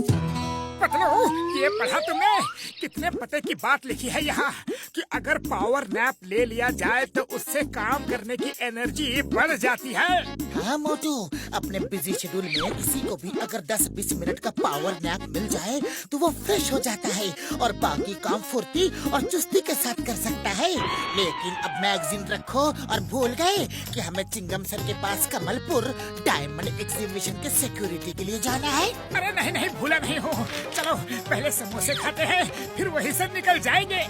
पतलू, ये पढ़ा तुमने? कितने पते की बात लिखी है यहाँ कि अगर पावर नैप ले लिया जाए तो उससे काम करने की एनर्जी बढ़ जाती है। हाँ मोटू, अपने बिजी शेड्यूल में किसी को भी अगर 10-20 मिनट का पावर नैप मिल जाए तो वो फ्रेश हो जाता है और बाकी काम फुर्ती और चुस्ती के साथ कर सकता है। लेकिन अब मैगजीन रखो और भूल गए कि हमें चिंगम सर के पास कमलपुर डायमंड एग्जीबिशन के सिक्योरिटी के लिए जाना है। अरे नहीं नहीं, भूला नहीं हूँ। चलो पहले समोसे खाते हैं, फिर वहीं से निकल जाएंगे।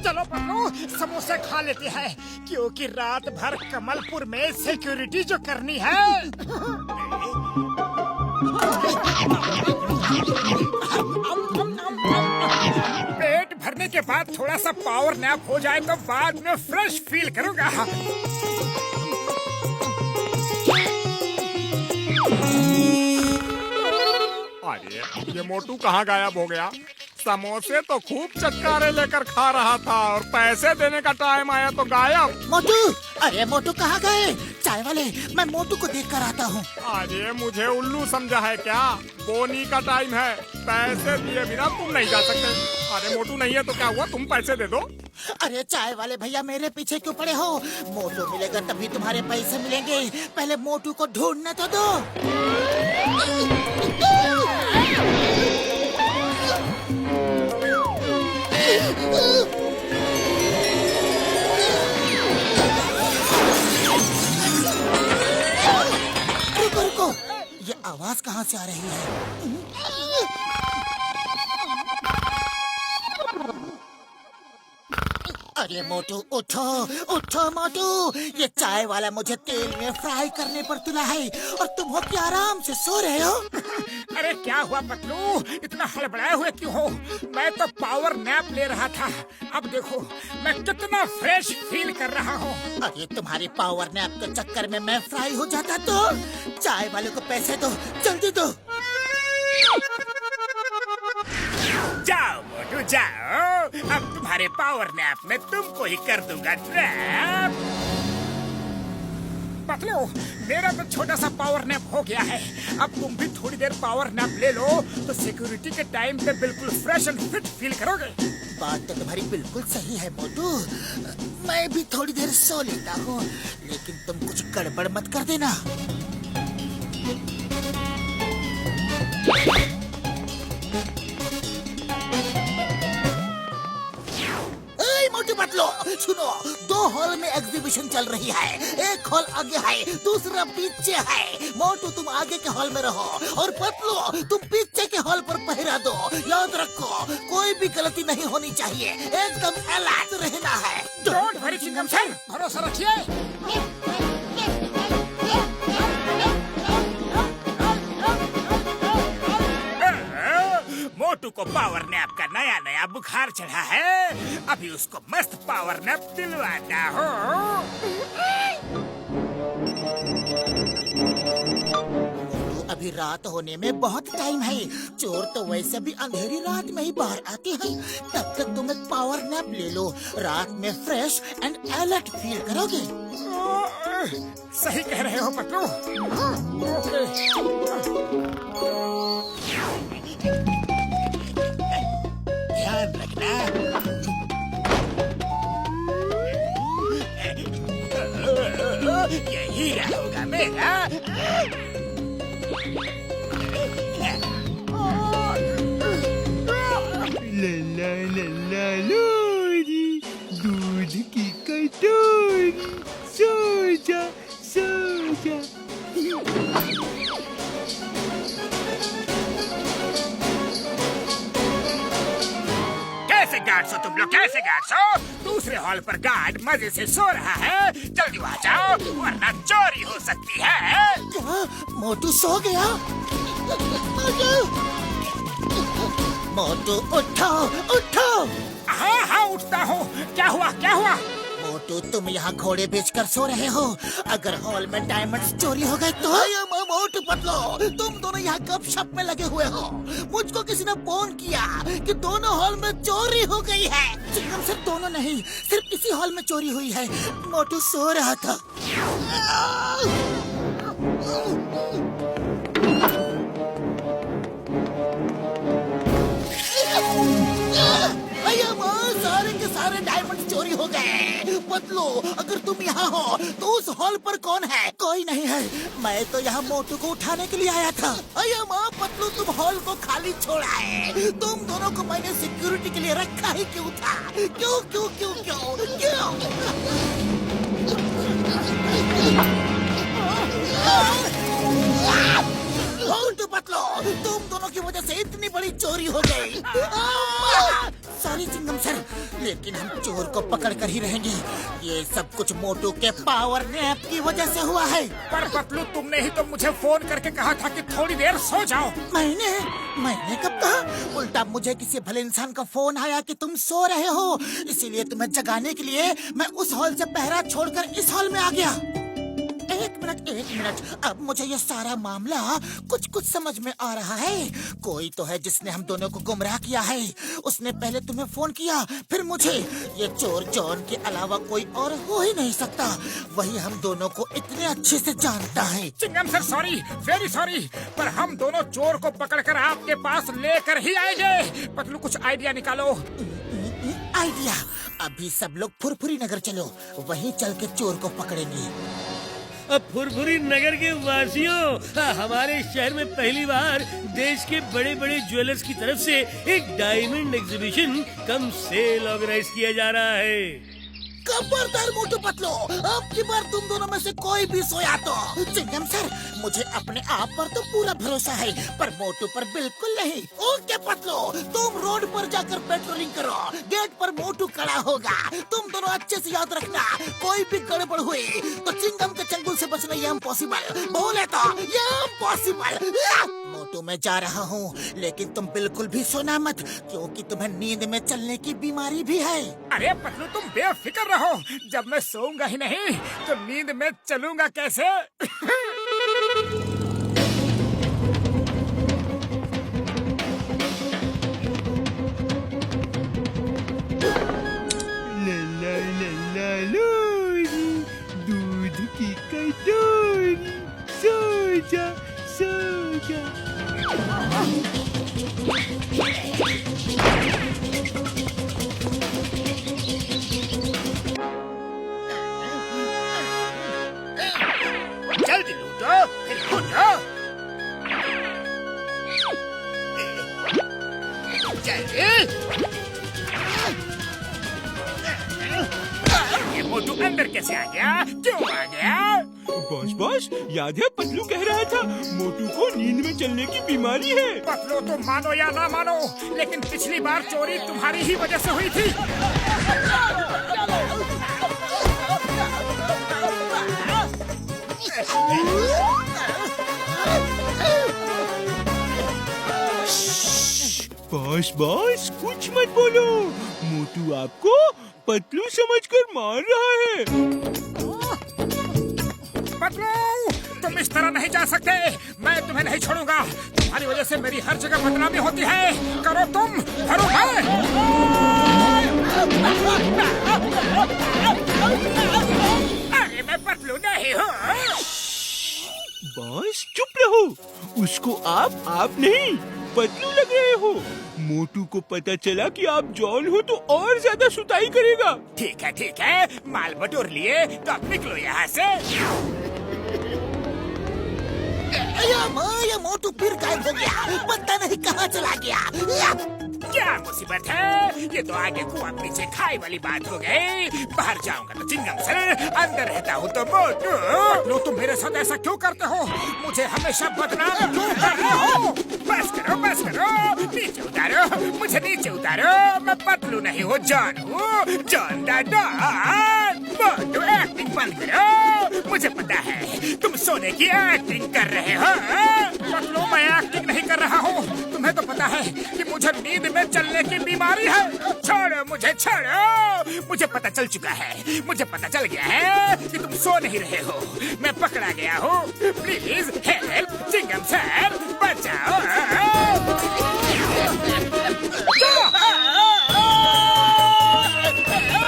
चलो पन्नू, समोसे खा लेते हैं, क्योंकि रात भर कमलपुर में सिक्योरिटी जो करनी है। पेट भरने के बाद थोड़ा सा पावर नैप हो जाए तो बाद में फ्रेश फील करूंगा। अरे ये मोटू कहाँ गायब हो गया? समोसे तो खूब चटकारे लेकर खा रहा था और पैसे देने का टाइम आया तो गायब। मोटू, अरे मोटू कहाँ गए? चाय वाले, मैं मोटू को देख कर आता हूँ। अरे मुझे उल्लू समझा है क्या? बोनी का टाइम है, पैसे दिए बिना तुम नहीं जा सकते। अरे मोटू नहीं है तो क्या हुआ, तुम पैसे दे दो। अरे चाय वाले भैया, मेरे पीछे क्यों पड़े हो? मोटू मिलेगा तभी तुम्हारे पैसे मिलेंगे। पहले मोटू को ढूंढने तो दो। रुको रुको, ये आवाज कहाँ से आ रही है? अरे मोटू उठो, उठो मोटू, ये चाय वाला मुझे तेल में फ्राई करने पर तुला है और तुम हो कि आराम से सो रहे हो। अरे क्या हुआ पतलू, इतना हड़बड़ाए हुए क्यों हो? मैं तो पावर नैप ले रहा था। अब देखो मैं कितना फ्रेश फील कर रहा हूँ। अरे तुम्हारी पावर नैप के चक्कर में मैं फ्राई हो जाता तो। चाय वाले को पैसे दो, जल्दी दो। जाओ मोटू जाओ, अब तुम्हारे पावर नैप में तुमको ही कर दूंगा ट्रैप। पतलू, मेरा तो छोटा सा पावर नैप हो गया है। अब तुम भी थोड़ी देर पावर नैप ले लो तो सिक्योरिटी के टाइम पे बिल्कुल फ्रेश एंड फिट फील करोगे। बात तो तुम्हारी बिल्कुल सही है मोटू, मैं भी थोड़ी देर सो लेता हूँ, लेकिन तुम कुछ गड़बड़ मत कर देना। मोटू पतलू सुनो, 2 हॉल में एग्जीबिशन चल रही है। एक हॉल आगे है, दूसरा पीछे है। मोटू तुम आगे के हॉल में रहो और पतलू तुम पीछे के हॉल पर पहरा दो। याद रखो, कोई भी गलती नहीं होनी चाहिए, एकदम अलर्ट रहना है। डोंट वरी चिंगम सर, भरोसा रखिए। मोटू को पावर नैप का नया नया बुखार चढ़ा है, अभी उसको मस्त पावर नैप दिलवाता हो। अभी रात होने में बहुत टाइम है। चोर तो वैसे भी अंधेरी रात में ही बाहर आते हैं। तब तक तुम एक पावर नैप ले लो, रात में फ्रेश एंड अलर्ट फील करोगे। सही कह रहे हो पतलू। ध्यान रखना। ये हीरा होगा मेरा। ला ला ला लोरी, दूध की कटोरी, सो जा सो जा। कैसे गार्ड्स हो तुम लोग, कैसे गार्ड्स हो? दूसरे हॉल पर गार्ड मजे से सो रहा है, जल्दी वहाँ जाओ वरना चोरी हो सकती है। क्या मोटू सो गया? मोटू उठो, उठो। हाँ हाँ उठता हूँ। क्या हुआ क्या हुआ? मोटू मोटू तुम यहाँ घोड़े बेचकर सो रहे हो। अगर हॉल में डायमंड्स चोरी हो गए तो मोटू पतलो, तुम दोनों यहाँ गपशप में लगे हुए हो। मुझको किसी ने फोन किया कि दोनों हॉल में चोरी हो गई है। चिंगम सर दोनों नहीं, सिर्फ इसी हॉल में चोरी हुई है। मोटू सो रहा था। सारे के सारे डायमंड चोरी हो गए। पतलू, अगर तुम यहाँ हो तो उस हॉल पर कौन है? कोई नहीं है। मैं तो यहाँ मोटू को उठाने के लिए आया था। अये माँ पतलू, तुम हॉल को खाली छोड़ा है। तुम दोनों को मैंने सिक्योरिटी के लिए रखा ही क्यों था? क्यों क्यों क्यों क्यों क्यों? मोटू पतलू, तुम दोनों की वजह से इतनी बड़ी चोरी हो गई। सॉरी चिंगम सर, लेकिन हम चोर को पकड़ कर ही रहेंगे। ये सब कुछ मोटू के पावर नैप की वजह से हुआ है। पर पतलू, तुमने ही तो मुझे फोन करके कहा था कि थोड़ी देर सो जाओ। मैंने कब कहा? उल्टा मुझे किसी भले इंसान का फोन आया कि तुम सो रहे हो, इसीलिए तुम्हें जगाने के लिए मैं उस हॉल से पहरा छोड़कर इस हॉल में आ गया। एक मिनट, अब मुझे ये सारा मामला कुछ समझ में आ रहा है। कोई तो है जिसने हम दोनों को गुमराह किया है। उसने पहले तुम्हें फोन किया, फिर मुझे। ये चोर जॉन के अलावा कोई और हो ही नहीं सकता। वही हम दोनों को इतने अच्छे से जानता है। Chewing gum sir sorry, very sorry, पर हम दोनों चोर को पकड़कर आपके पास लेकर ही आएंगे। पतलू, कुछ आइडिया निकालो। आइडिया? अभी सब लोग फुरफुरी नगर चलो, वहीं चल के चोर को पकड़ेंगे। अब फुरफुरी नगर के वासियों, हमारे शहर में पहली बार देश के बड़े बड़े ज्वेलर्स की तरफ से एक diamond exhibition cum sale organise किया जा रहा है। खबरदार मोटू पतलू, अब की बार तुम दोनों में से कोई भी सोया तो। चिंगम सर, मुझे अपने आप पर तो पूरा भरोसा है, पर मोटू पर बिल्कुल नहीं। ओके पतलू, तुम रोड पर जाकर पेट्रोलिंग करो। गेट पर मोटू खड़ा होगा। तुम दोनों अच्छे से याद रखना, कोई भी गड़बड़ हुई तो चिंगम के चंगुल से बचना ये इम्पॉसिबल। बोले तो ये इम्पॉसिबल। मोटू, मैं जा रहा हूँ, लेकिन तुम बिल्कुल भी सोना मत, क्योंकि तुम्हें नींद में चलने की बीमारी भी है। अरे पतलू, तुम बेफिक्र रहो। जब मैं सोऊंगा ही नहीं तो नींद में चलूंगा कैसे? ला लोरी, दूध की कटोरी, सो जा सो जा। जल्दी लूटो, फिर कूदो। जल्दी। ये मोटू अंदर कैसे आ गया? क्यों आ गया? बॉस, याद है पतलू कह रहा था मोटू को नींद में चलने की बीमारी है। पतलू, तुम मानो या ना मानो, लेकिन पिछली बार चोरी तुम्हारी ही वजह से हुई थी। बॉस, कुछ मत बोलो। मोटू आपको पतलू समझकर मार रहा है। पतलू, तुम इस तरह नहीं जा सकते। मैं तुम्हें नहीं छोड़ूंगा। तुम्हारी वजह से मेरी हर जगह बदनामी होती है। करो तुम, भरो मैं। अरे मैं पतलू नहीं हूँ। बॉस चुप रहो, उसको आप नहीं पतलू लग रहे हो। मोटू को पता चला कि आप जॉन हो तो और ज्यादा सुताई करेगा। ठीक है, माल बटोर लिए तो अब निकलो यहाँ से। ये मोटू फिर गायब हो गया, पता नहीं कहाँ चला गया। क्या मुसीबत है? ये तो आगे कुआं पीछे खाई वाली बात हो गई। बाहर जाऊंगा तो चिंगम सर, अंदर रहता हूँ तो मोटू। लो, तुम मेरे साथ ऐसा क्यों करते हो? मुझे हमेशा बदनाम क्यों कर रहे हो? बस करो, नीचे उतारो, मुझे नीचे उतारो। मैं पतलू नहीं हूँ, जॉन हूँ, जॉन द डॉन। मोटू एक्टिंग बंद करो। मुझे पता है तुम सोने की एक्टिंग कर रहे हो। पतलू, मैं एक्टिंग नहीं कर रहा हूँ। तुम्हें तो पता है कि मुझे नींद में चलने की बीमारी है। छोड़ो मुझे, छोड़ो। मुझे पता चल चुका है, मुझे पता चल गया है कि तुम सो नहीं रहे हो। मैं पकड़ा गया हूँ। प्लीज हेल्प, चिंगम सर, बचाओ।